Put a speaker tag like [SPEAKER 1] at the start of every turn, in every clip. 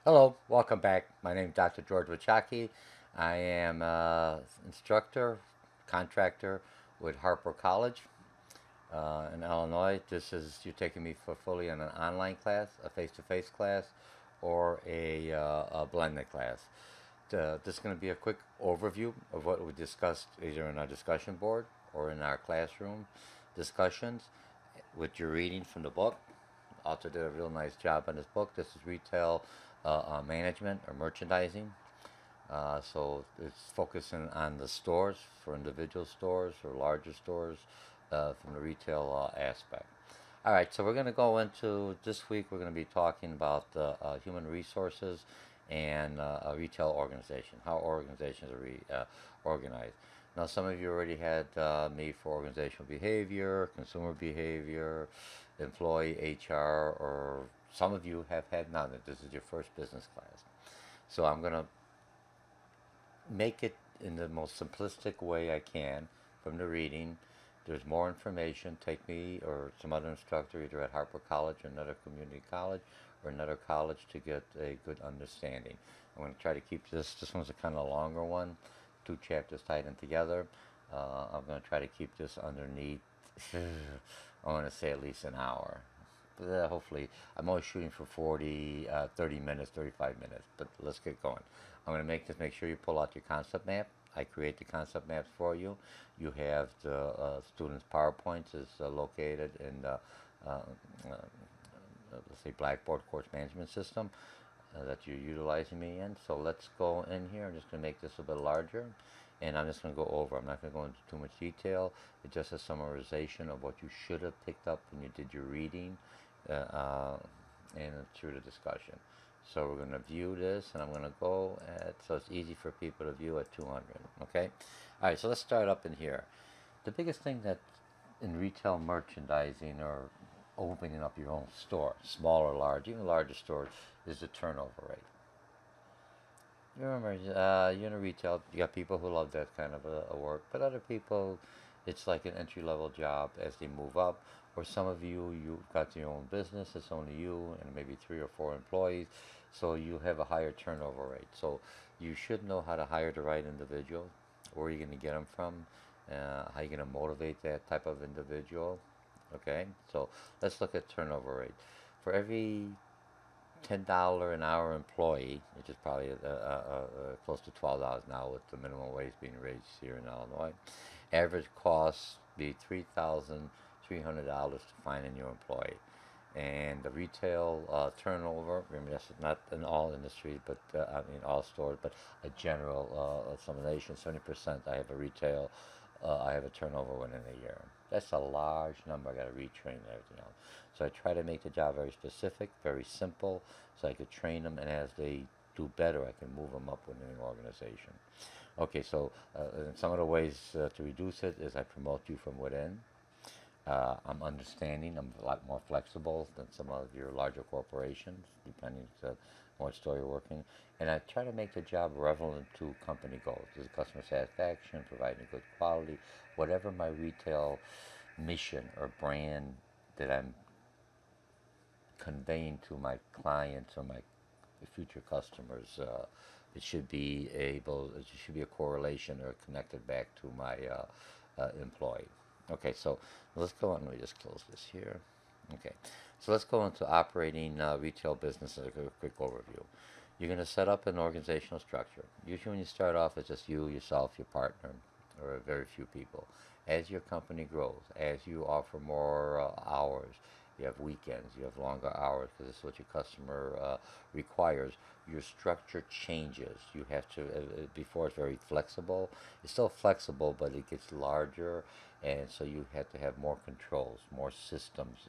[SPEAKER 1] Hello, welcome back. My name is Dr. George Mochocki. I am an instructor, contractor with Harper College in Illinois. This is you're taking me for fully in an online class, a face-to-face class, or a blended class. This is going to be a quick overview of what we discussed either in our discussion board or in our classroom discussions with your reading from the book. Author did a real nice job on this book. This is retail management or merchandising. So it's focusing on the stores for individual stores or larger stores from the retail aspect. All right, so we're going to go into this week. We're going to be talking about human resources and a retail organization, how organizations are organized. Now, some of you already had me for organizational behavior, consumer behavior, employee HR, or some of you have had none. This is your first business class. So I'm going to make it in the most simplistic way I can from the reading. There's more information. Take me or some other instructor either at Harper College or another community college or another college to get a good understanding. I'm going to try to keep this one's a kind of longer one, two chapters tied in together. I'm going to try to keep this underneath, I want to say at least an hour. Hopefully, I'm always shooting for 40, 30 minutes, 35 minutes, but let's get going. I'm going to make sure you pull out your concept map. I create the concept maps for you. You have the students' PowerPoints is located in the, let's say, Blackboard course management system that you're utilizing me in. So let's go in here. I'm just going to make this a bit larger. And I'm just going to go over. I'm not going to go into too much detail. It's just a summarization of what you should have picked up when you did your reading and through the discussion. So we're going to view this, and I'm going to go at, so it's easy for people to view at 200, okay? All right, so let's start up in here. The biggest thing that in retail merchandising or opening up your own store, small or large, even larger stores, is the turnover rate. You remember, you're in a retail, you got people who love that kind of a work, but other people, it's like an entry level job as they move up. Or some of you, you've got your own business, it's only you and maybe 3 or 4 employees, so you have a higher turnover rate. So you should know how to hire the right individual, where you're going to get them from, how you're going to motivate that type of individual. Okay, so let's look at turnover rate. For every $10 an hour employee, which is probably close to $12 now with the minimum wage being raised here in Illinois. Average cost be $3,300 to find a new employee. And the retail turnover, remember that's not in all industries, but I mean all stores, but a general summation, 70% I have a retail, I have a turnover within a year. That's a large number. I got to retrain and everything else. So I try to make the job very specific, very simple, so I could train them, and as they do better, I can move them up within the organization. Okay, so some of the ways to reduce it is I promote you from within. I'm understanding. I'm a lot more flexible than some of your larger corporations, depending on what store you're working. And I try to make the job relevant to company goals. Is customer satisfaction, providing good quality, whatever my retail mission or brand that I'm conveying to my clients or my future customers. It should be able. It should be a correlation or connected back to my employee. Okay, so let's go on. Let me just close this here. Okay, so let's go into operating retail business as a quick overview. You're going to set up an organizational structure. Usually, when you start off, it's just you, yourself, your partner, or very few people. As your company grows, as you offer more hours, you have weekends, you have longer hours because this is what your customer requires. Your structure changes. You have to, before it's very flexible. It's still flexible, but it gets larger, and so you have to have more controls, more systems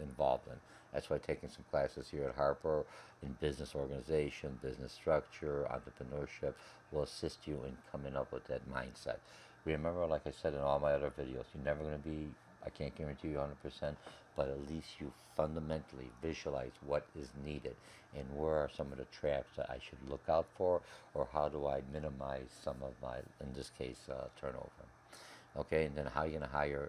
[SPEAKER 1] involved in. That's why taking some classes here at Harper in business organization, business structure, entrepreneurship will assist you in coming up with that mindset. Remember, like I said in all my other videos, you're never going to be, I can't guarantee you 100%, but at least you fundamentally visualize what is needed and where are some of the traps that I should look out for, or how do I minimize some of my, in this case, turnover. Okay, and then how are you going to hire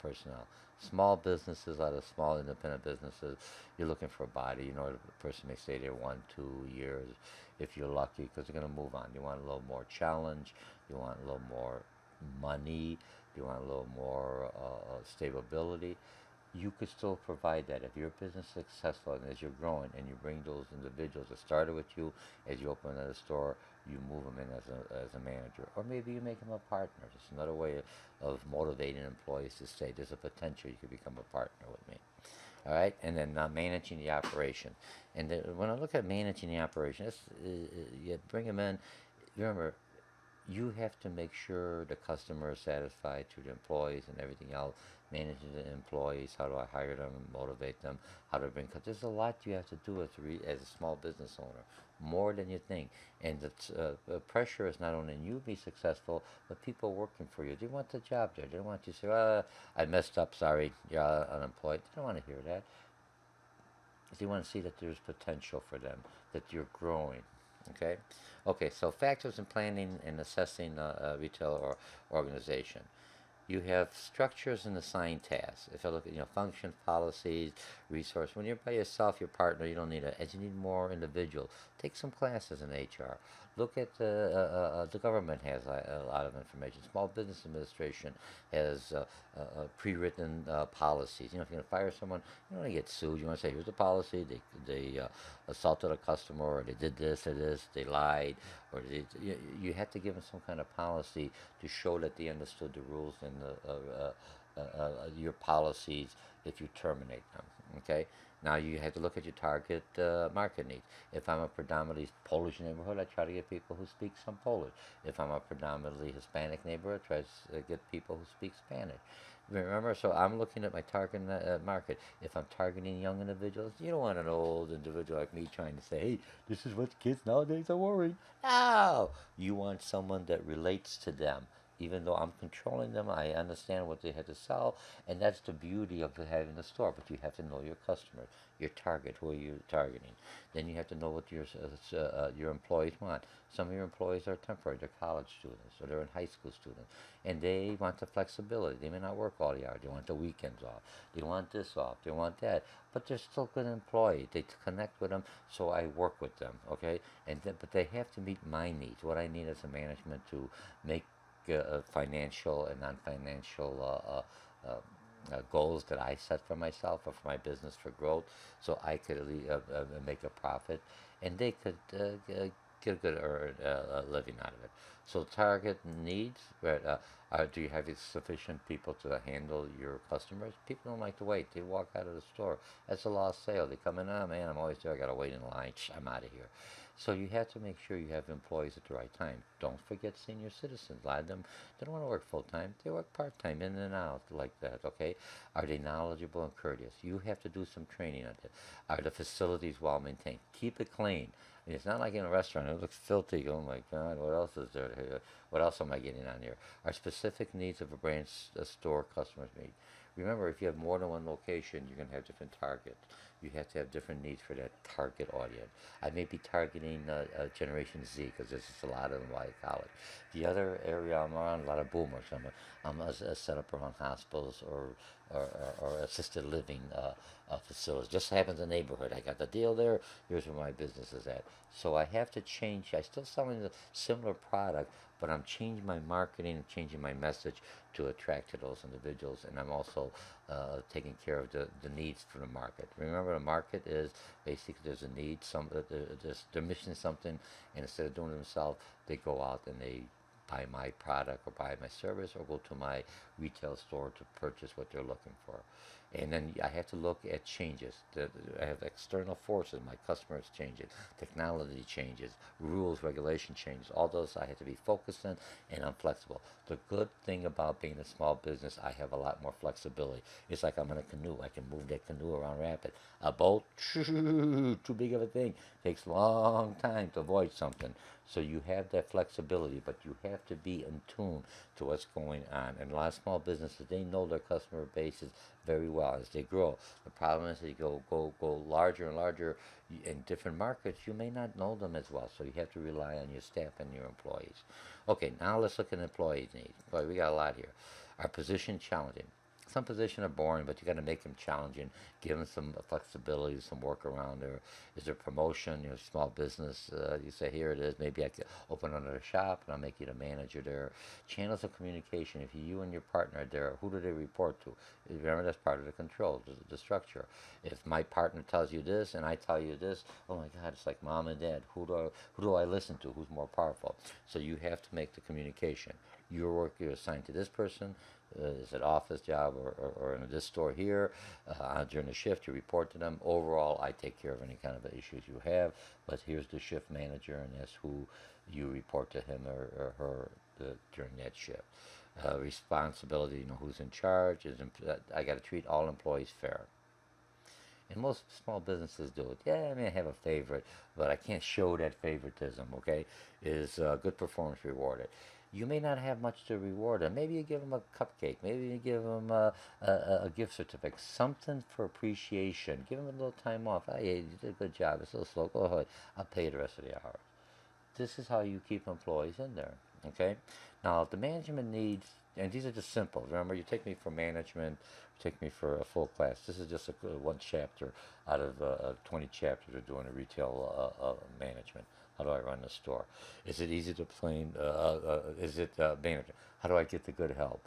[SPEAKER 1] personnel? Small businesses, a lot of small independent businesses, you're looking for a body. You know, the person may stay there 1, 2 years if you're lucky, because they're going to move on. You want a little more challenge. You want a little more money. You want a little more stability. You could still provide that if your business is successful and as you're growing and you bring those individuals that started with you, as you open another store, you move them in as a manager, or maybe you make them a partner. It's another way of motivating employees to say there's a potential you could become a partner with me. All right, and then managing the operation. And when I look at managing the operation, you bring them in. Remember, you have to make sure the customer is satisfied to the employees and everything else. Managing the employees, how do I hire them, motivate them, how to bring. Because there's a lot you have to do as a small business owner, more than you think. And the pressure is not only on you to be successful, but people working for you. They want the job there. They don't want you to say, I messed up, sorry, you're unemployed. They don't want to hear that. They want to see that there's potential for them, that you're growing. Okay? Okay, so factors in planning and assessing a retail or organization. You have structures and assigned tasks. If I look at functions, policies, resource. When you're by yourself, your partner, you don't need it. As you need more individuals, take some classes in HR. Look at the government has a lot of information. Small Business Administration has pre-written policies. If you're going to fire someone, you don't want to get sued. You want to say, here's the policy. They assaulted a customer, or they did this or this. They lied, or you have to give them some kind of policy to show that they understood the rules and your policies if you terminate them. Okay. Now you have to look at your target market needs. If I'm a predominantly Polish neighborhood, I try to get people who speak some Polish. If I'm a predominantly Hispanic neighborhood, I try to get people who speak Spanish. Remember, so I'm looking at my target market. If I'm targeting young individuals, you don't want an old individual like me trying to say, hey, this is what kids nowadays are worried. No! You want someone that relates to them. Even though I'm controlling them, I understand what they have to sell, and that's the beauty of having a store. But you have to know your customers, your target, who are you targeting. Then you have to know what your employees want. Some of your employees are temporary; they're college students or they're in high school students, and they want the flexibility. They may not work all the hours. They want the weekends off. They want this off. They want that, but they're still good employees. They connect with them, so I work with them. Okay, but they have to meet my needs. What I need as a management to make financial and non-financial goals that I set for myself or for my business for growth, so I could make a profit, and they could get a good living out of it. So target needs, right? Do you have sufficient people to handle your customers? People don't like to wait. They walk out of the store. That's a lost sale. They come in, oh man, I'm always there. I gotta wait in line. I'm out of here. So you have to make sure you have employees at the right time. Don't forget senior citizens. A lot of them, they don't want to work full time. They work part time, in and out like that. Okay, are they knowledgeable and courteous? You have to do some training on it. Are the facilities well maintained? Keep it clean. It's not like in a restaurant. It looks filthy. Oh my God, what else is there here? What else am I getting on here? Are specific needs of a branch store customers meet? Remember, if you have more than one location, you're going to have different targets. You have to have different needs for that target audience. I may be targeting Generation Z because there's just a lot of them while at college. The other area I'm around, a lot of boomers. I'm set up around hospitals or assisted living facilities. Just happens in the neighborhood. I got the deal there. Here's where my business is at. So I have to change. I still selling the similar product, but I'm changing my marketing and changing my message to attract to those individuals, and I'm also taking care of the needs for the market. Remember, the market is basically there's a need. They're missing something, and instead of doing it themselves, they go out and they buy my product or buy my service or go to my retail store to purchase what they're looking for. And then I have to look at changes. I have external forces. My customers changing, technology changes, rules, regulation changes. All those I have to be focused on, and I'm flexible. The good thing about being a small business, I have a lot more flexibility. It's like I'm in a canoe. I can move that canoe around rapid. A boat, too big of a thing. Takes a long time to avoid something. So you have that flexibility, but you have to be in tune to what's going on. And a lot of small businesses, they know their customer base is very well as they grow. The problem is they go larger and larger in different markets. You may not know them as well, so you have to rely on your staff and your employees. Okay, now let's look at employee needs. Boy, we got a lot here. Our position challenging. Some positions are boring, but you got to make them challenging. Give them some flexibility, some work around there. Is there promotion? Small business. You say, here it is. Maybe I could open another shop, and I'll make you the manager there. Channels of communication. If you and your partner are there, who do they report to? Remember, that's part of the control, the structure. If my partner tells you this, and I tell you this, oh my God, it's like mom and dad. Who do I listen to? Who's more powerful? So you have to make the communication. Your work, you're assigned to this person. Is it office job or in this store here? During the shift, you report to them. Overall, I take care of any kind of issues you have, but here's the shift manager, and that's who you report to him or her during that shift. Responsibility, who's in charge. I got to treat all employees fair. And most small businesses do it. Yeah, I mean, I have a favorite, but I can't show that favoritism, okay? Is good performance rewarded? You may not have much to reward them. Maybe you give them a cupcake. Maybe you give them a gift certificate. Something for appreciation. Give them a little time off. Hey, you did a good job. It's a little slow. Go ahead. I'll pay you the rest of the hours. This is how you keep employees in there, okay? Now, the management needs, and these are just simple. Remember, you take me for management, take me for a full class. This is just one chapter out of 20 chapters of doing a retail management. How do I run the store? Is it easy to plan? Is it manager? How do I get the good help?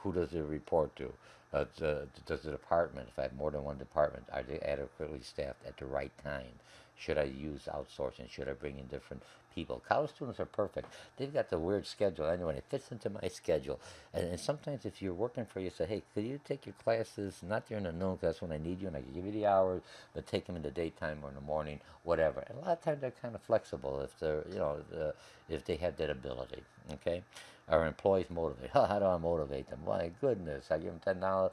[SPEAKER 1] Who does it report to? Does the department, if I have more than one department, are they adequately staffed at the right time? Should I use outsourcing? Should I bring in different people? College students are perfect. They've got the weird schedule anyway. It fits into my schedule. And sometimes if you're working for you, say, hey, could you take your classes, not during the noon, because that's when I need you, and I can give you the hours, but take them in the daytime or in the morning, whatever. And a lot of times they're kind of flexible if they're, if they have that ability, okay? Our employees motivate. How do I motivate them? My goodness, I give them $10,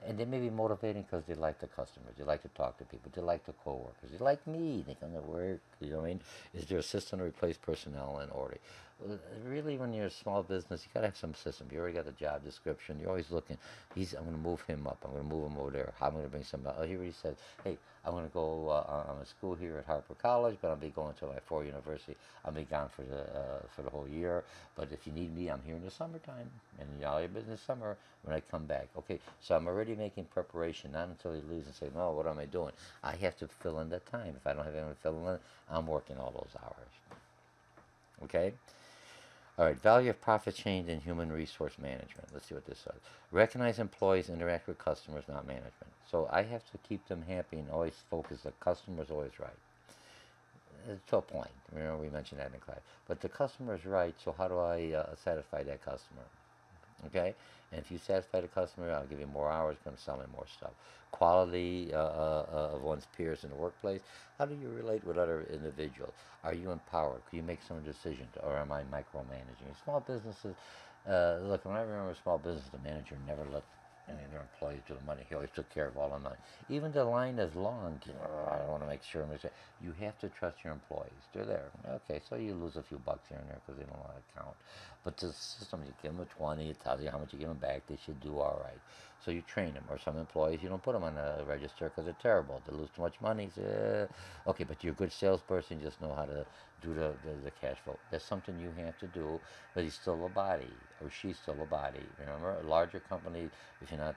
[SPEAKER 1] and they may be motivating because they like the customers, they like to talk to people, they like the coworkers, they like me, they come to work. You know what I mean? Is there a system to replace personnel in order? Really, when you're a small business, you gotta have some system. You already got the job description. You're always looking. I'm gonna move him up. I'm gonna move him over there. How am I gonna bring somebody? Oh, he already said, hey, I'm gonna go. I'm in school here at Harper College, but I'll be going to my 4 university. I'll be gone for the whole year. But if you need me, I'm here in the summertime, and all your business summer when I come back. Okay, so I'm already making preparation, not until he leaves and say, no, what am I doing? I have to fill in that time. If I don't have anyone to fill in, I'm working all those hours. Okay. All right, value of profit change in human resource management. Let's see what this says. Recognize employees interact with customers, not management. So I have to keep them happy and always focus. The customer's always right. To a point. Remember, we mentioned that in class. But the customer's right, so how do I satisfy that customer? Okay? And if you satisfy the customer, I'll give you more hours, going to sell me more stuff. Quality of one's peers in the workplace. How do you relate with other individuals? Are you empowered? Can you make some decisions? Or am I micromanaging? Small businesses, look, when I remember small business, the manager never let any of their employees do the money. He always took care of all the money. Even the line is long. I want to make sure. You have to trust your employees. They're there. Okay, so you lose a few bucks here and there because they don't want to count. But the system, you give them a 20, it tells you how much you give them back. They should do all right. So you train them. Or some employees, you don't put them on a register because they're terrible. They lose too much money. Okay, but you're a good salesperson. You just know how to do the cash flow. That's something you have to do, but he's still a body, or she's still a body. Remember, a larger company, if you're not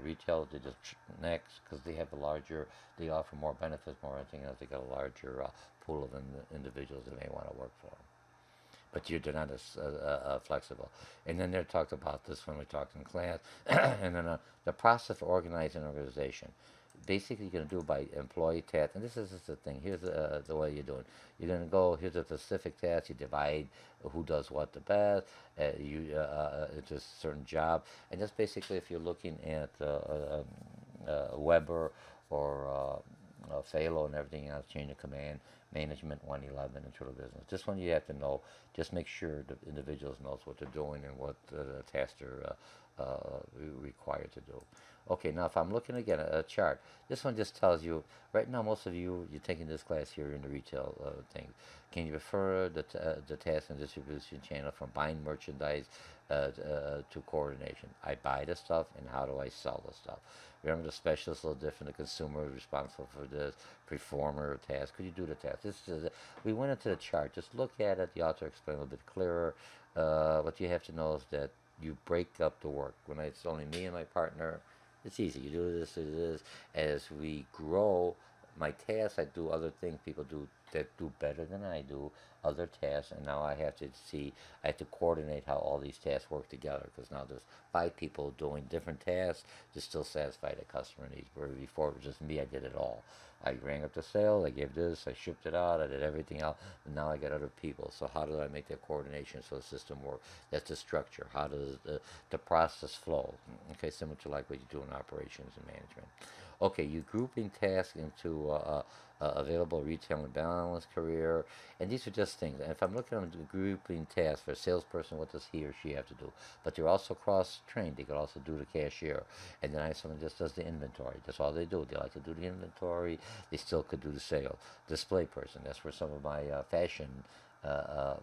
[SPEAKER 1] retail, they just next, because they have a larger, they offer more benefits, more anything else. They got a larger pool of individuals that may want to work for them. But they're not as flexible. And then they talked about this when we talked in class. And then the process of organizing an organization. Basically, you're going to do it by employee task. And this is just the thing. Here's the way you're doing. You're going to go, here's a specific task. You divide who does what the best. It's a certain job. And that's basically if you're looking at Weber or Phalo and everything else, chain of command, management 111, and total business. This one you have to know. Just make sure the individuals knows what they're doing and what the tasks they're required to do. Okay, now if I'm looking again at a chart, this one just tells you, right now most of you, you're taking this class here in the retail thing. Can you refer the task and distribution channel from buying merchandise to coordination? I buy the stuff, and how do I sell the stuff? Remember, the specialist is a little different. The consumer is responsible for this performer task. Could you do the task? This is we went into the chart. Just look at it. The author explained a little bit clearer. What you have to know is that you break up the work. When it's only me and my partner, it's easy. You do this, do this. As we grow, my tasks, I do other things people do that do better than I do, other tasks, and now I have to see, I have to coordinate how all these tasks work together, because now there's 5 people doing different tasks to still satisfy the customer needs. Where before it was just me, I did it all. I rang up the sale, I gave this, I shipped it out, I did everything else, and now I got other people. So how do I make that coordination so the system works? That's the structure. How does the process flow? Okay, similar to like what you do in operations and management. Okay, you grouping tasks into available retail and balance career, and these are just things. And if I'm looking at the grouping tasks for a salesperson, what does he or she have to do? But they're also cross-trained. They could also do the cashier, and then I have someone just does the inventory. That's all they do. They like to do the inventory. They still could do the sale. Display person. That's where some of my fashion uh,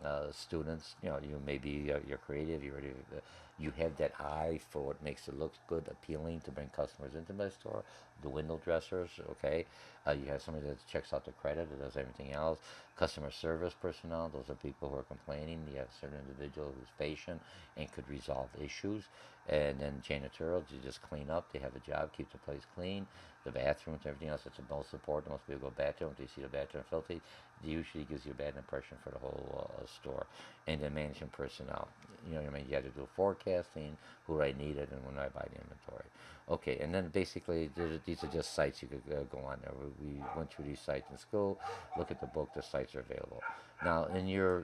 [SPEAKER 1] uh, students, you maybe you're creative, you have that eye for what makes it look good, appealing to bring customers into my store. The window dressers, okay. You have somebody that checks out the credit, that does everything else. Customer service personnel, those are people who are complaining. You have a certain individual who's patient and could resolve issues. And then janitorial, you just clean up. They have a job, keep the place clean. The bathrooms, everything else, it's the most important. Most people go bathroom. If they see the bathroom filthy, it usually gives you a bad impression for the whole store. And then management personnel, you have to do forecasting, who I needed, and when I buy the inventory. Okay, and then basically these are just sites you could go on there. We went through these sites in school. Look at the book. The sites are available. Now, in your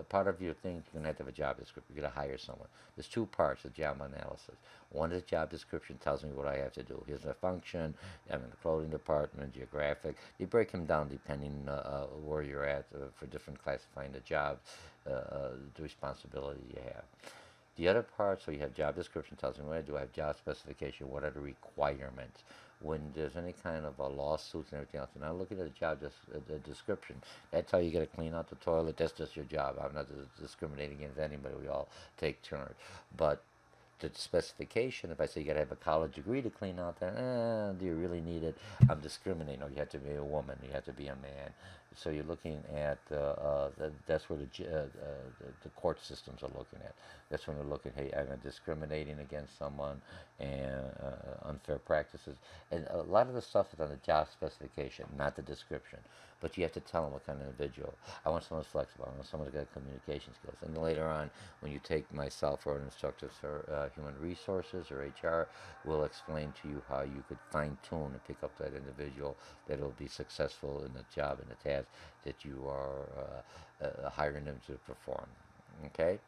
[SPEAKER 1] part of your thing, you're gonna have to have a job description. You're gonna hire someone. There's 2 parts of job analysis. One is job description, tells me what I have to do. Here's the function. I'm in the clothing department, geographic. You break them down depending where you're at for different classifying the jobs, the responsibility you have. The other part, so you have job description, tells me what I do. I have job specification, what are the requirements. When there's any kind of a lawsuits and everything else, and I'm looking at the job the description, that's how you got to clean out the toilet. That's just your job. I'm not discriminating against anybody. We all take turns. But the specification, if I say you got to have a college degree to clean out there, do you really need it? I'm discriminating. Or you have to be a woman, you have to be a man. So you're looking at that's where the court systems are looking at. That's when they're looking, hey, I'm discriminating against someone and unfair practices. And a lot of the stuff is on the job specification, not the description. But you have to tell them what kind of individual. I want someone who's flexible. I want someone who's got communication skills. And then later on, when you take myself or an instructor for human resources or HR, we'll explain to you how you could fine tune and pick up that individual that will be successful in the job and the task that you are hiring them to perform. Okay?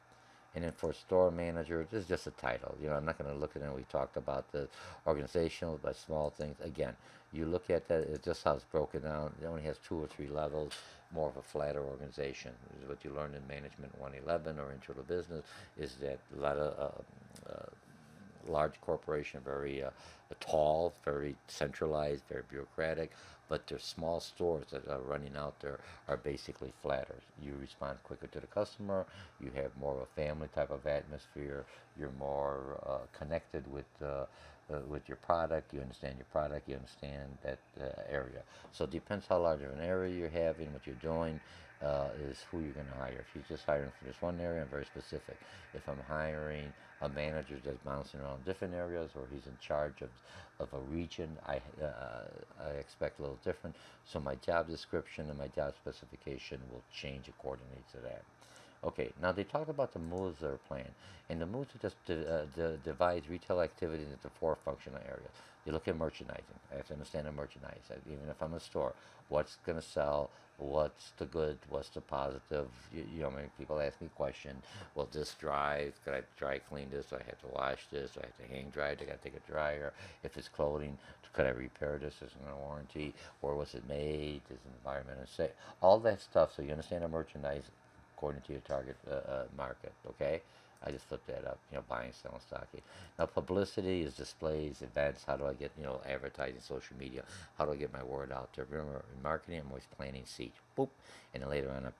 [SPEAKER 1] And then for store manager, this is just a title. I'm not going to look at it. We talked about the organizational, but small things. Again, you look at that, it's just how it's broken down. It only has 2 or 3 levels, more of a flatter organization. This is what you learn in Management 111 or Intro to Business, is that a lot of large corporation, very tall, very centralized, very bureaucratic, but their small stores that are running out there are basically flatter. You respond quicker to the customer, you have more of a family type of atmosphere, you're more connected with your product, you understand your product, you understand that area. So it depends how large of an area you're having, what you're doing, is who you're going to hire. If you're just hiring for this one area, I'm very specific. If I'm hiring a manager that's bouncing around different areas, or he's in charge of a region, I expect a little different. So my job description and my job specification will change accordingly to that. Okay, now they talked about the moves that are planned, and the moves are just divides retail activity into 4 functional areas. You look at merchandising. I have to understand the merchandise. Even if I'm a store, what's going to sell, what's the good, what's the positive. People ask me questions. Will this dry? Could I dry clean this? Do I have to wash this? Do I have to hang dry it? Do I got to take a dryer? If it's clothing, could I repair this? Is it a warranty? Where was it made? Is it environmental safe? All that stuff, so you understand the merchandise according to your target market, okay? I just looked that up, buying, selling stock. Now, publicity is displays, events. How do I get, advertising, social media? How do I get my word out there? Remember, in marketing, I'm always planting seeds. Boop. And then later on, I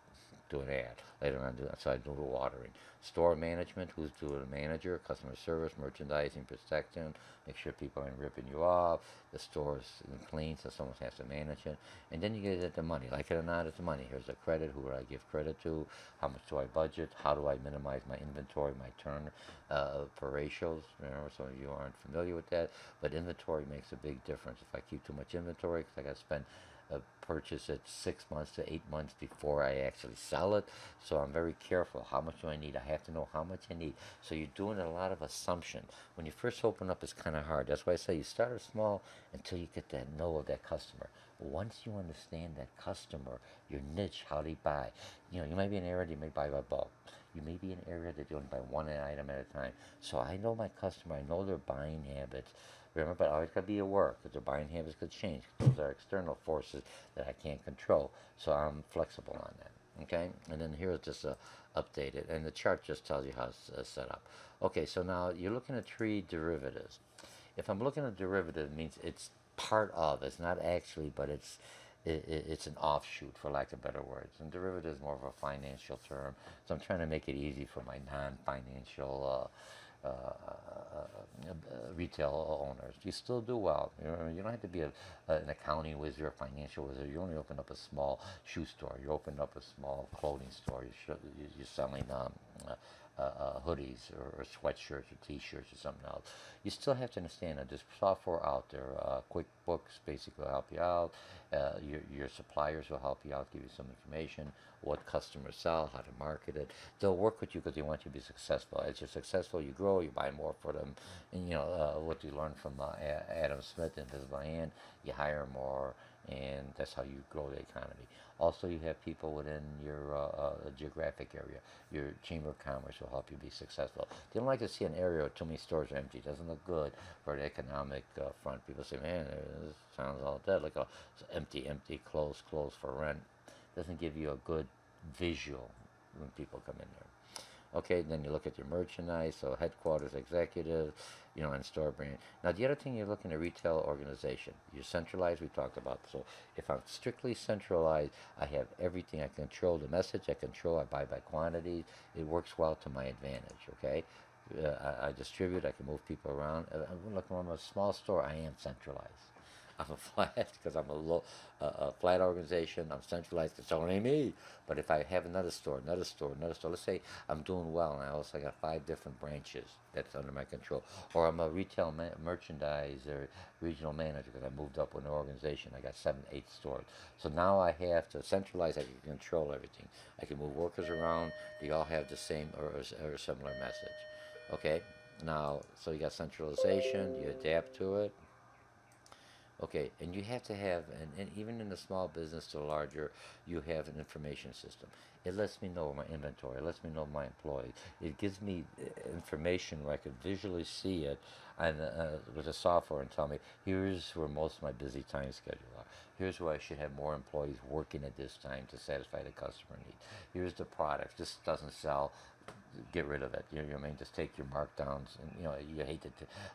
[SPEAKER 1] do an ad. Later on, so I do the watering. Store management, who's doing the manager, customer service, merchandising, protection, make sure people aren't ripping you off, the store's clean, so someone has to manage it. And then you get at the money. Like it or not, it's the money. Here's the credit. Who do I give credit to? How much do I budget? How do I minimize my inventory, my turn per ratios? Remember, some of you aren't familiar with that, but inventory makes a big difference. If I keep too much inventory, because I got to spend purchase it 6 months to 8 months before I actually sell it. So I'm very careful. How much do I need? I have to know how much I need. So you're doing a lot of assumption. When you first open up, it's kind of hard. That's why I say you start small until you get that know of that customer. Once you understand that customer, your niche, how they buy. You may be in an area that you may buy by bulk. You may be in an area that you only buy one item at a time. So I know my customer. I know their buying habits. Remember, but I always got to be aware because their buying habits could change. Those are external forces that I can't control. So I'm flexible on that. Okay, and then here's just a updated, and the chart just tells you how it's set up. Okay, so now you're looking at three derivatives. If I'm looking at derivative, it means it's part of. It's not actually, but it's an offshoot, for lack of better words. And derivative is more of a financial term, so I'm trying to make it easy for my non-financial retail owners. You still do well. You don't have to be an accounting wizard or a financial wizard. You only open up a small shoe store. You open up a small clothing store. You're selling hoodies or sweatshirts or t-shirts or something else. You still have to understand that there's software out there. QuickBooks basically will help you out. Your suppliers will help you out, give you some information, what customers sell, how to market it. They'll work with you because they want you to be successful. As you're successful, you grow, you buy more for them. And what you learn from Adam Smith, Invisible Hand, you hire more, and that's how you grow the economy. Also, you have people within your geographic area. Your Chamber of Commerce will help you be successful. They don't like to see an area where too many stores are empty. It doesn't look good for the economic front. People say, man, this sounds all dead, like empty, closed for rent. Doesn't give you a good visual when people come in there. Okay, then you look at your merchandise, so headquarters, executive, and store brand. Now, the other thing you're looking at retail organization. You're centralized, we talked about. So if I'm strictly centralized, I have everything. I control the message, I buy by quantities. It works well to my advantage, okay? I distribute, I can move people around. Look, when I'm a small store, I am centralized. I'm a flat because I'm a flat organization. I'm centralized because it's only me. But if I have another store, let's say I'm doing well and I also got 5 different branches that's under my control. Or I'm a retail merchandiser, regional manager because I moved up with an organization. I got 7, 8 stores. So now I have to centralize. I can control everything. I can move workers around. They all have the same or similar message. Okay? Now, so you got centralization. You adapt to it. Okay, and you have to have, and even in the small business to larger, you have an information system. It lets me know my inventory. It lets me know my employees. It gives me information where I can visually see it, and with the software and tell me here's where most of my busy time schedule are. Here's where I should have more employees working at this time to satisfy the customer need. Here's the product. This doesn't sell, get rid of it. You know what I mean? Just take your markdowns, and you hate to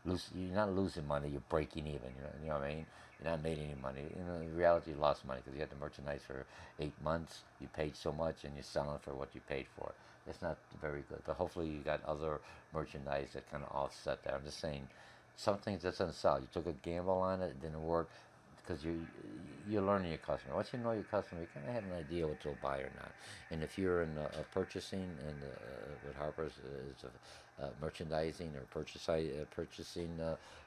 [SPEAKER 1] lose. You're not losing money. You're breaking even. You know what I mean? You're not making any money. In reality, you lost money because you had the merchandise for 8 months. You paid so much, and you're selling for what you paid for. It's not very good. But hopefully, you got other merchandise that kind of offset that. I'm just saying, some things that doesn't sell. You took a gamble on it. It didn't work because you're learning your customer. Once you know your customer, you kind of have an idea what they'll buy or not. And if you're in purchasing and with Harper's is merchandising or purchasing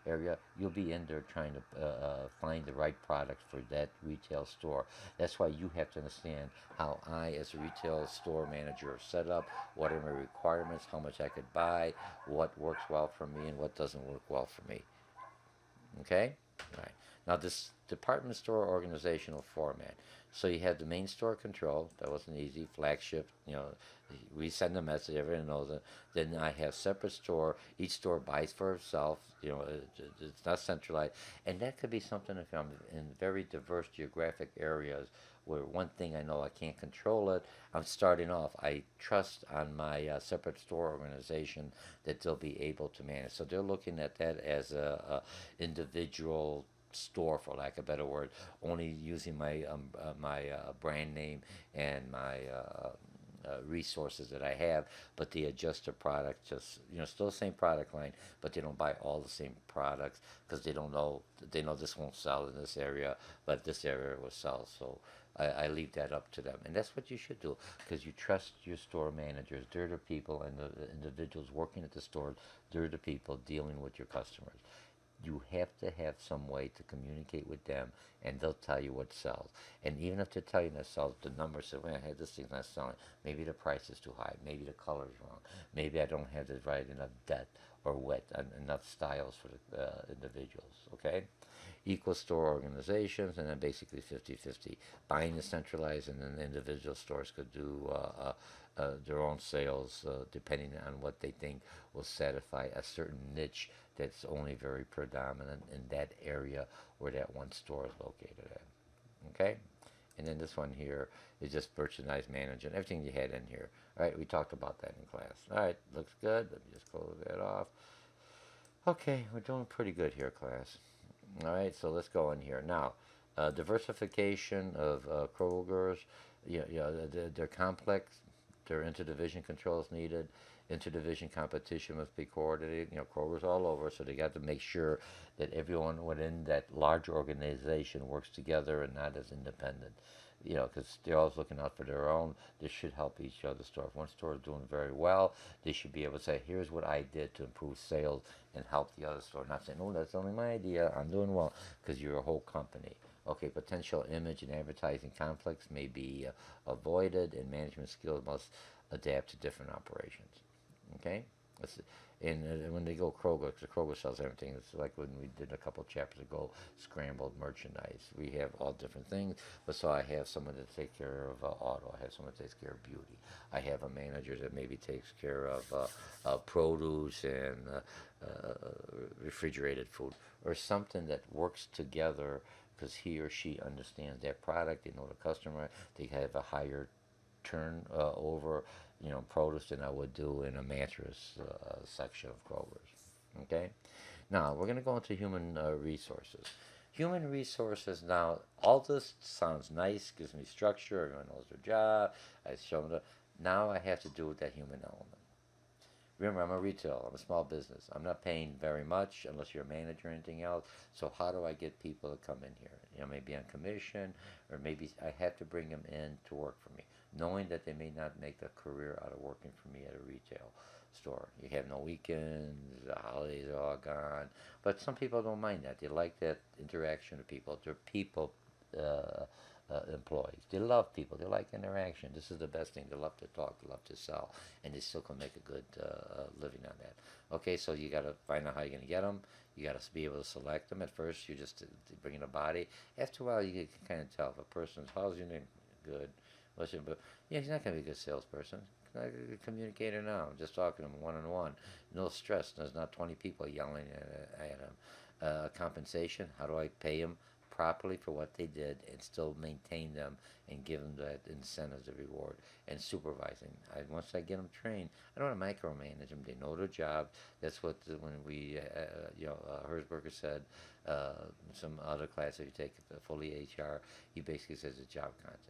[SPEAKER 1] area, you'll be in there trying to find the right product for that retail store. That's why you have to understand how I, as a retail store manager, set up. What are my requirements? How much I could buy? What works well for me and what doesn't work well for me. Okay? All right. Now, this department store organizational format. So you have the main store control. That wasn't easy. Flagship. We send a message. Everyone knows it. Then I have separate store. Each store buys for itself. It's not centralized, and that could be something if I'm in very diverse geographic areas where one thing I know I can't control it. I'm starting off. I trust on my separate store organization that they'll be able to manage. So they're looking at that as a individual store, for lack of a better word, only using my brand name and my resources that I have, but they adjust their product, just still the same product line, but they don't buy all the same products because they know this won't sell in this area, but this area will sell. So I leave that up to them, and that's what you should do because you trust your store managers. They're the people, and the individuals working at the store. They're the people dealing with your customers. You have to have some way to communicate with them, and they'll tell you what sells. And even if they tell you that sells, the numbers say, well, hey, this thing's not selling. Maybe the price is too high. Maybe the color's wrong. Maybe I don't have the right enough depth or width, enough styles for the individuals, okay? Equal store organizations, and then basically 50-50. Buying is centralized, and then individual stores could do their own sales depending on what they think will satisfy a certain niche that's only very predominant in that area where that one store is located at. Okay? And then this one here is just merchandise management, everything you had in here. All right, we talked about that in class. All right, looks good. Let me just close that off. Okay, we're doing pretty good here, class. All right, so let's go in here. Now, diversification of Kroger's, they're complex. Their interdivision controls needed. Interdivision competition must be coordinated. Kroger's all over, so they got to make sure that everyone within that large organization works together and not as independent. Because they're always looking out for their own. They should help each other's store. If one store is doing very well, they should be able to say, here's what I did to improve sales and help the other store. Not saying, oh, that's only my idea. I'm doing well, because you're a whole company. Okay, potential image and advertising conflicts may be avoided, and management skills must adapt to different operations. Okay, and when they go Kroger, because Kroger sells everything. It's like when we did a couple chapters ago, scrambled merchandise. We have all different things, but so I have someone that takes care of auto. I have someone that takes care of beauty. I have a manager that maybe takes care of produce and refrigerated food, or something that works together because he or she understands their product. They know the customer. They have a higher turnover, produce than I would do in a mattress section of Kroger's. Okay, now we're going to go into human resources. Human resources. Now, all this sounds nice, gives me structure. Everyone knows their job. I show them. Now I have to do with that human element. Remember, I'm a retail. I'm a small business. I'm not paying very much unless you're a manager or anything else. So how do I get people to come in here? Maybe on commission, or maybe I have to bring them in to work for me, knowing that they may not make a career out of working for me at a retail store. You have no weekends, the holidays are all gone. But some people don't mind that. They like that interaction with people. They're people employees. They love people. They like interaction. This is the best thing. They love to talk. They love to sell, and they still can make a good living on that. Okay, so you got to find out how you're going to get them. You got to be able to select them. At first, you just bring in a body. After a while, you can kind of tell if a person's, how's your name? Good. What's your, but yeah, he's not going to be a good salesperson. He's not a good communicator now. I'm just talking to him one-on-one. No stress. There's not 20 people yelling at him. Compensation. How do I pay him properly for what they did and still maintain them and give them that incentive, the reward, and supervising. Once I get them trained, I don't want to micromanage them. They know their job. That's what when we, Herzberger said, some other class, if you take fully HR, he basically says it's job content.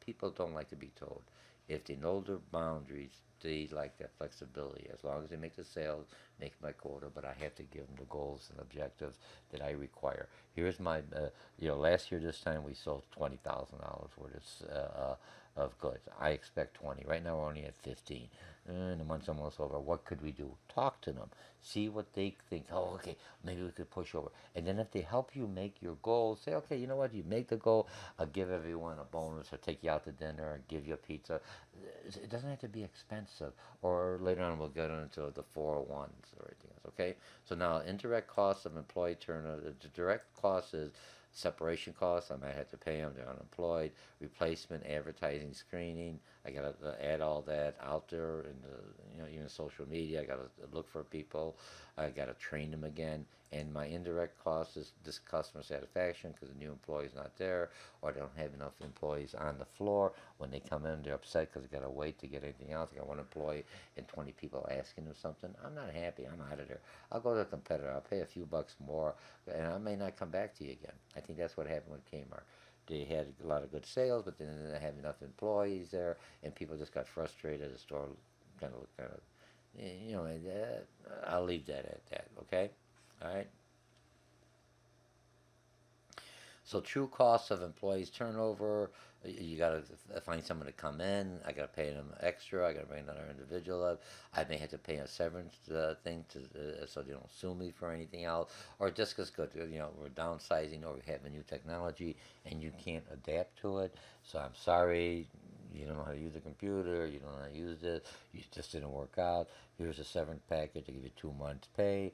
[SPEAKER 1] People don't like to be told. If they know their boundaries, they like that flexibility. As long as they make the sales, make my quota, but I have to give them the goals and objectives that I require. Here's my, last year this time we sold $20,000 worth of of goods. I expect 20. Right now we're only at 15. And the month's almost over. What could we do? Talk to them. See what they think. Oh, okay, maybe we could push over. And then if they help you make your goal, say, okay, you know what? You make the goal. I'll give everyone a bonus or take you out to dinner or give you a pizza. It doesn't have to be expensive. Or later on we'll get into the 401s or anything else. Okay? So now indirect costs of employee turnover. The direct cost is separation costs. I might have to pay them. They're unemployed. Replacement, advertising, screening. I gotta add all that out there in the even social media. I gotta look for people. I gotta train them again. And my indirect cost is this customer satisfaction because the new employee is not there, or they don't have enough employees on the floor. When they come in, they're upset because they gotta wait to get anything else. I got one employee and 20 people asking them something. I'm not happy. I'm out of there. I'll go to a competitor. I'll pay a few bucks more, and I may not come back to you again. I think that's what happened with Kmart. They had a lot of good sales, but then they didn't have enough employees there, and people just got frustrated. The store kind of, I'll leave that at that. Okay, all right. So true costs of employees turnover. You got to find someone to come in. I got to pay them extra. I got to bring another individual up. I may have to pay a severance thing to so they don't sue me for anything else, or just because we're downsizing or we have a new technology and you can't adapt to it. So I'm sorry. You don't know how to use a computer. You don't know how to use it. You just didn't work out. Here's a severance package to give you 2 months pay.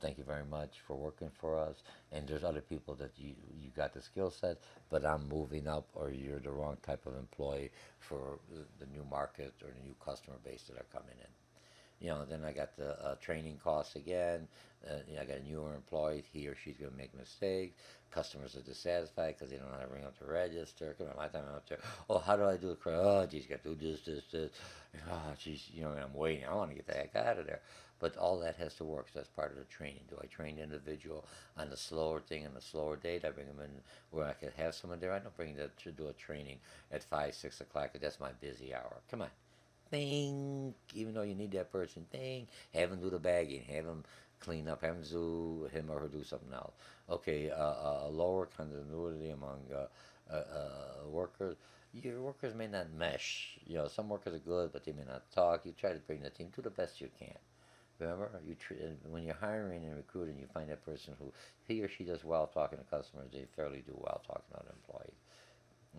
[SPEAKER 1] Thank you very much for working for us. And there's other people that you got the skill set, but I'm moving up, or you're the wrong type of employee for the new market or the new customer base that are coming in. Then I got the training costs again. I got a newer employee. He or she's going to make mistakes. Customers are dissatisfied because they don't know how to ring up the register. Come on, my time I'm up there. Oh, how do I do it? Oh, geez, got to do this. Oh, geez, I'm waiting. I want to get the heck out of there. But all that has to work. So that's part of the training. Do I train the individual on the slower thing and the slower date? I bring them in where I could have someone there. I don't bring them to do a training at 5, 6 o'clock. That's my busy hour. Come on. Think, even though you need that person, think, have him do the bagging, have him clean up, have him do him or her do something else. Okay, a lower continuity among workers. Your workers may not mesh. Some workers are good, but they may not talk. You try to bring the team to the best you can. Remember, when you're hiring and recruiting, you find that person who he or she does well talking to customers. They fairly do well talking to other employees.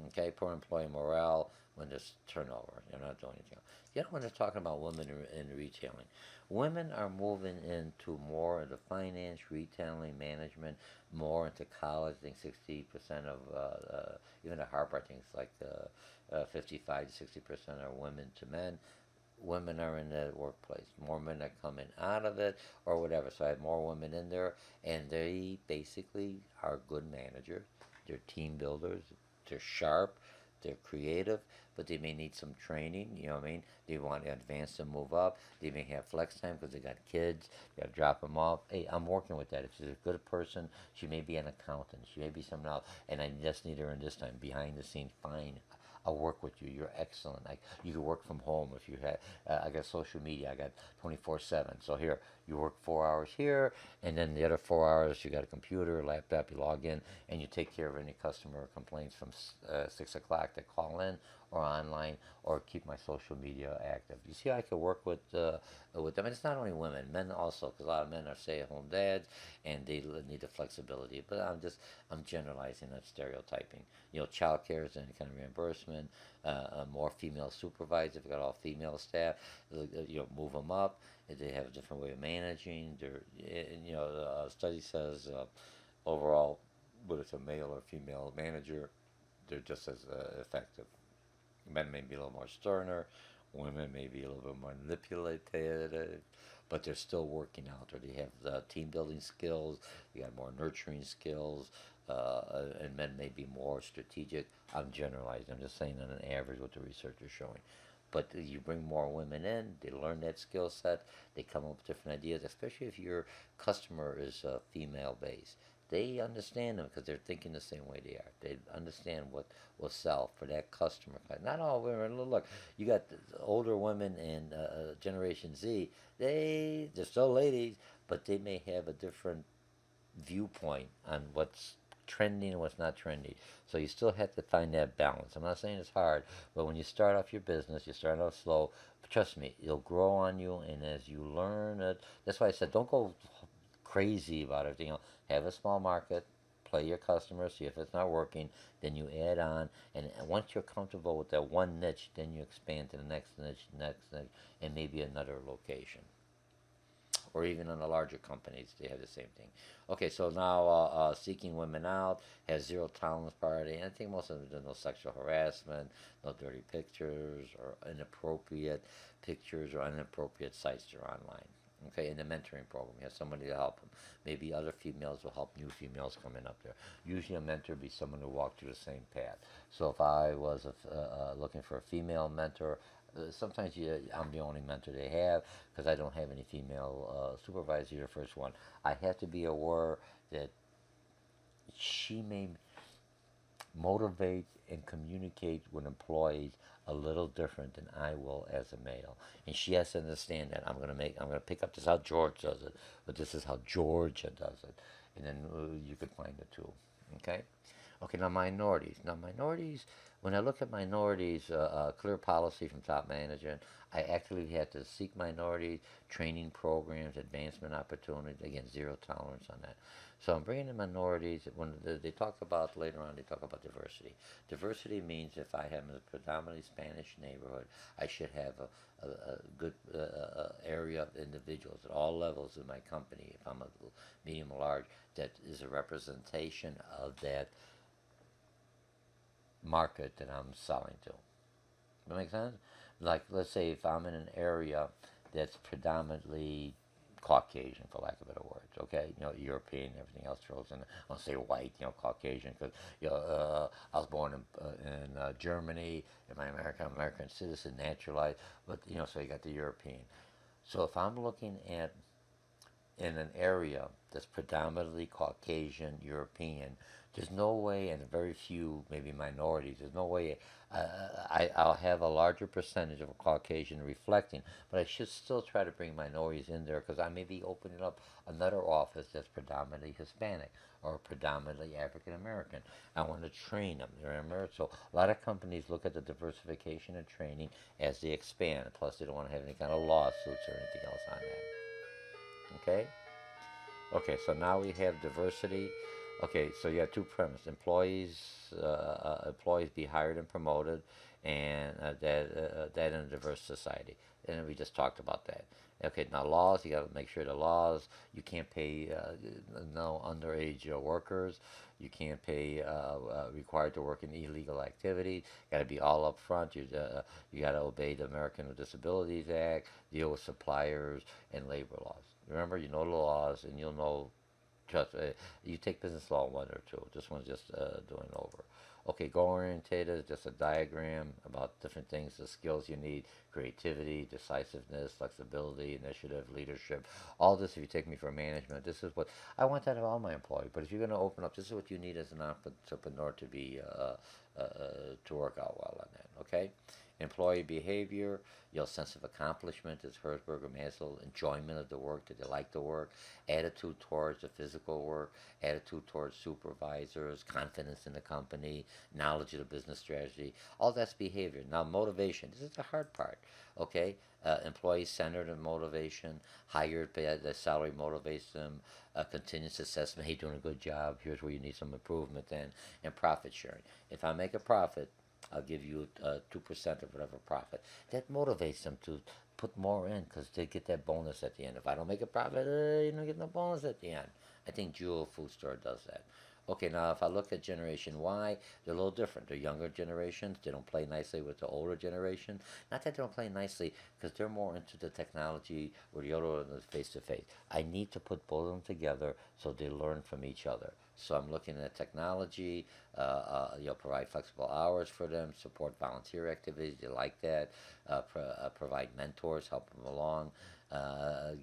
[SPEAKER 1] Okay, poor employee morale when there's turnover. You're not doing anything else. The other one is talking about women in retailing. Women are moving into more into finance, retailing, management, more into college. I think 60% of, even at Harper, I think it's like 55 to 60% are women to men. Women are in the workplace. More men are coming out of it or whatever. So I have more women in there, and they basically are good managers. They're team builders. They're sharp, they're creative, but they may need some training. You know what I mean? They want to advance and move up. They may have flex time because they got kids. You got to drop them off. Hey, I'm working with that. If she's a good person, she may be an accountant. She may be something else, and I just need her in this time behind the scenes. Fine. I'll work with you. You're excellent. You can work from home if you have. I got social media. I got 24/7. So here, you work 4 hours here, and then the other 4 hours you got a computer, laptop. You log in, and you take care of any customer complaints from 6 o'clock that call in or online, or keep my social media active. You see, I could work with them. And it's not only women, men also, because a lot of men are stay-at-home dads, and they need the flexibility. But I'm generalizing, that stereotyping. Child care is any kind of reimbursement. More female supervisors. If you got all female staff, move them up. If they have a different way of managing. The study says overall, whether it's a male or female manager, they're just as effective. Men may be a little more sterner, women may be a little bit more manipulative, but they're still working out, or they have team building skills, you got more nurturing skills, and men may be more strategic. I'm generalizing, I'm just saying on an average what the research is showing. But you bring more women in, they learn that skill set, they come up with different ideas, especially if your customer is female based. They understand them because they're thinking the same way they are. They understand what will sell for that customer. Not all women. Look, you got older women in Generation Z. They're still ladies, but they may have a different viewpoint on what's trending and what's not trendy. So you still have to find that balance. I'm not saying it's hard, but when you start off your business, you start off slow. Trust me, it'll grow on you, and as you learn it, that's why I said don't go crazy about everything else. Have a small market, play your customers, see if it's not working, then you add on, and once you're comfortable with that one niche, then you expand to the next niche, and maybe another location. Or even on the larger companies, they have the same thing. Okay, so now seeking women out has zero tolerance party, and I think most of them do no sexual harassment, no dirty pictures, or inappropriate pictures or inappropriate sites they're online. Okay, in the mentoring program, you have somebody to help them. Maybe other females will help new females coming up there. Usually, a mentor would be someone who walked through the same path. So, if I was looking for a female mentor, sometimes I'm the only mentor they have because I don't have any female supervisors. You're the first one. I have to be aware that she may motivate and communicate with employees a little different than I will as a male. And she has to understand that I'm gonna pick up this how George does it, but this is how Georgia does it. And then you could find the two. Okay? Okay, now minorities. Now minorities, when I look at minorities, clear policy from top management, I actually had to seek minorities, training programs, advancement opportunities. Again, zero tolerance on that. So I'm bringing in minorities. When they talk about later on, they talk about diversity. Diversity means if I have a predominantly Spanish neighborhood, I should have a good area of individuals at all levels in my company. If I'm a medium or large, that is a representation of that market that I'm selling to. That make sense? Like, let's say if I'm in an area that's predominantly Caucasian, for lack of better words, okay? European, everything else throws in. I don't say white, Caucasian, because I was born in Germany. Am I American? I'm American citizen, naturalized, but so you got the European. So if I'm looking at in an area that's predominantly Caucasian, European, there's no way, and very few, maybe minorities, there's no way I'll have a larger percentage of Caucasian reflecting, but I should still try to bring minorities in there because I may be opening up another office that's predominantly Hispanic or predominantly African American. I want to train them. Remember? So a lot of companies look at the diversification and training as they expand. Plus, they don't want to have any kind of lawsuits or anything else on that. Okay? Okay, so now we have diversity. Okay, so you have two premises: employees be hired and promoted, and that in a diverse society. And we just talked about that. Okay, now laws. You got to make sure the laws. You can't pay no underage workers. You can't pay required to work in illegal activity. Got to be all up front. You got to obey the American with Disabilities Act. Deal with suppliers and labor laws. Remember, you know the laws, and you'll know. Just you take business law one or two. This one's just doing over. Okay, goal oriented is just a diagram about different things, the skills you need: creativity, decisiveness, flexibility, initiative, leadership. All this, if you take me for management, this is what I want that of all my employees. But if you're going to open up, this is what you need as an entrepreneur to be to work out well on that. Okay. Employee behavior, sense of accomplishment, as Herzberg or Maslow, enjoyment of the work, that they like the work, attitude towards the physical work, attitude towards supervisors, confidence in the company, knowledge of the business strategy. All that's behavior. Now, motivation. This is the hard part. Okay, employee-centered and motivation, hired, the salary motivates them, continuous assessment. Hey, doing a good job. Here's where you need some improvement. Then, and profit sharing. If I make a profit, I'll give you 2% of whatever profit. That motivates them to put more in because they get that bonus at the end. If I don't make a profit, you don't get no bonus at the end. I think Jewel Food Store does that. Okay, now if I look at Generation Y, they're a little different. They're younger generations. They don't play nicely with the older generation. Not that they don't play nicely, because they're more into the technology, where the older is face to face. I need to put both of them together so they learn from each other. So I'm looking at technology. Provide flexible hours for them, support volunteer activities. They like that. Provide mentors, help them along.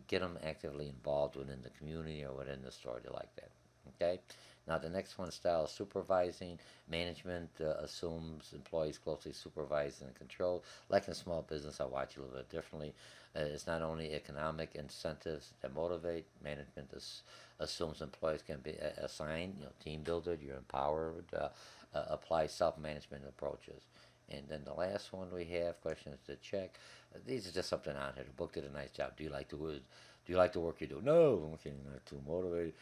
[SPEAKER 1] Get them actively involved within the community or within the store. They like that. Okay. Now the next one, style supervising. Management assumes employees closely supervise and control. Like in small business, I watch a little bit differently. It's not only economic incentives that motivate. Management assumes employees can be assigned, team builder. You're empowered. Apply self-management approaches. And then the last one we have, questions to check. These are just something on here. The book did a nice job. Do you like the work you do? No. Okay, you're not too motivated.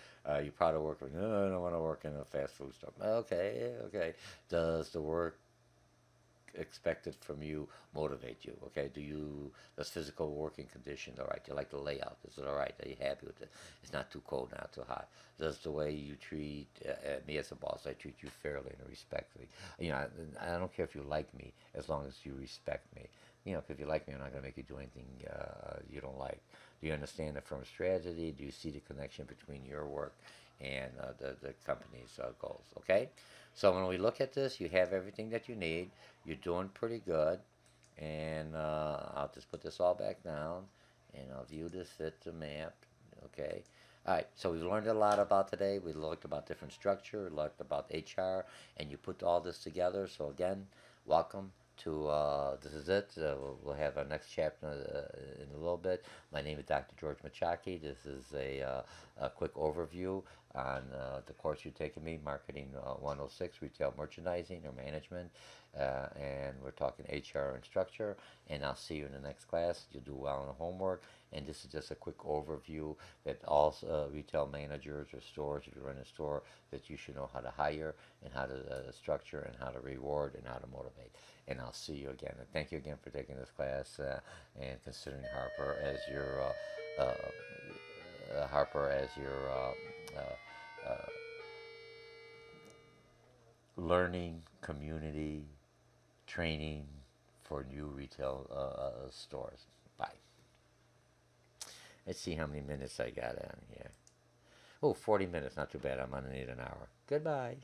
[SPEAKER 1] You proud of work? No, I don't want to work in a fast food store. Okay, okay. Does the work expected from you motivate you? Okay, does physical working conditions all right? Do you like the layout? Is it all right? Are you happy with it? It's not too cold, not too hot. Does the way you treat me as a boss, I treat you fairly and respectfully? I don't care if you like me as long as you respect me. If you like me, I'm not going to make you do anything you don't like. Do you understand the firm's strategy? Do you see the connection between your work and the company's goals? Okay? So when we look at this, you have everything that you need. You're doing pretty good. And I'll just put this all back down. And I'll view this fit the map. Okay? All right, so we learned a lot about today. We looked about different structure, looked about HR, and you put all this together. So again, welcome to this is it. We'll have our next chapter in a little bit. My name is Dr. George Mochocki. This is a quick overview on the course you're taking me, Marketing 106, Retail Merchandising or Management, and we're talking HR and structure. And I'll see you in the next class. You'll do well on the homework. And this is just a quick overview that all retail managers or stores, if you run a store, that you should know how to hire and how to structure and how to reward and how to motivate. And I'll see you again. And thank you again for taking this class and considering Harper as your learning community training for new retail stores. Bye. Let's see how many minutes I got on here. Oh, 40 minutes. Not too bad. I'm going to need an hour. Goodbye.